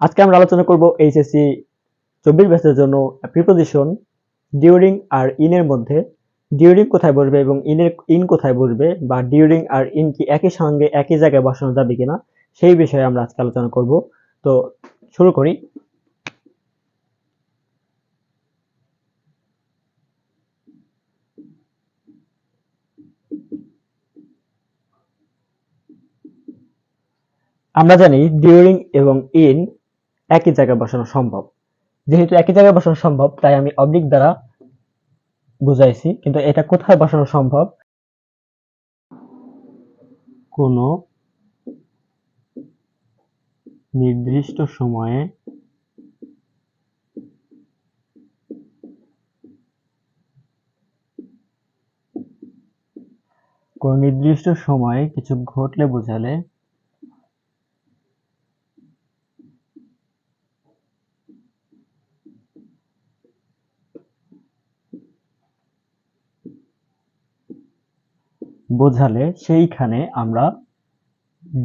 আজকে আমরা আলোচনা করব এইচএসসি 24 ব্যাচের জন্য প্রিপোজিশন ডিউরিং আর ইন এর মধ্যে ডিউরিং কোথায় বসবে এবং ইন কোথায় বসবে, বা ডিউরিং আর ইন কি একই সঙ্গে একই জায়গায় বসানো যাবে কিনা সেই বিষয়ে আমরা আজকে আলোচনা করব। তো শুরু করি। আমরা জানি ডিউরিং এবং ইন একই জায়গায় বসানো সম্ভব। যেহেতু একই জায়গায় বসানো সম্ভব তাই আমি অবলিক দ্বারা বুঝাইছি, কিন্তু এটা কোথায় বসানো সম্ভব? কোনো নির্দিষ্ট সময়ে কিছু ঘটলে বোঝালে সেইখানে আমরা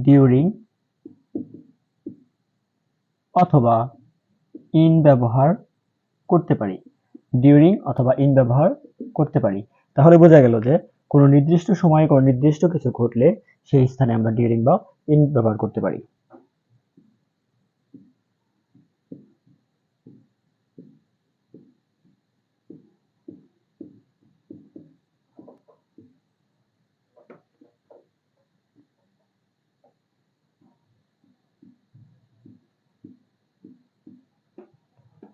ডিউরিং অথবা ইন ব্যবহার করতে পারি। তাহলে বোঝা গেল যে কোনো নির্দিষ্ট সময়ে কোনো নির্দিষ্ট কিছু ঘটলে সেই স্থানে আমরা ডিউরিং বা ইন ব্যবহার করতে পারি।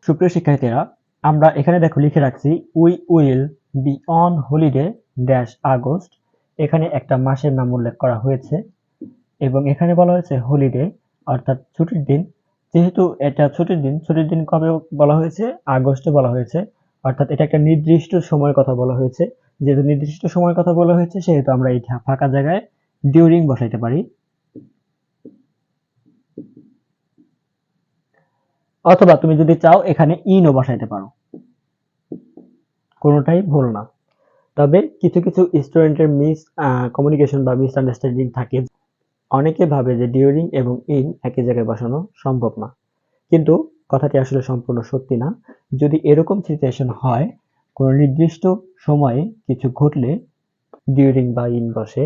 সুপ্রিয় শিক্ষার্থীরা, আমরা এখানে দেখো লিখে রাখছি we will be on holiday dash August. এখানে একটা মাসের নাম উল্লেখ করা হয়েছে এবং এখানে বলা হয়েছে হলিডে অর্থাৎ ছুটির দিন। যেহেতু এটা ছুটির দিন কবে বলা হয়েছে? আগস্টে বলা হয়েছে, অর্থাৎ এটা একটা নির্দিষ্ট সময়ের কথা বলা হয়েছে। যেহেতু নির্দিষ্ট সময়ের কথা বলা হয়েছে সেহেতু আমরা এই ফাঁকা জায়গায় ডিউরিং বসাইতে পারি, অথবা তুমি যদি চাও এখানে ইনও বসাইতে পারো, কোনোটাই ভুল না। তবে কিছু কিছু স্টুডেন্টের কমিউনিকেশন বা মিসআন্ডারস্ট্যান্ডিং থাকে। অনেকে ভাবে যে ডিউরিং এবং ইন একই জায়গায় বসানো সম্ভব না, কিন্তু কথাটি আসলে সম্পূর্ণ সত্যি না। যদি এরকম সিচুয়েশন হয়, কোনো নির্দিষ্ট সময়ে কিছু ঘটলে ডিউরিং বা ইন বসে,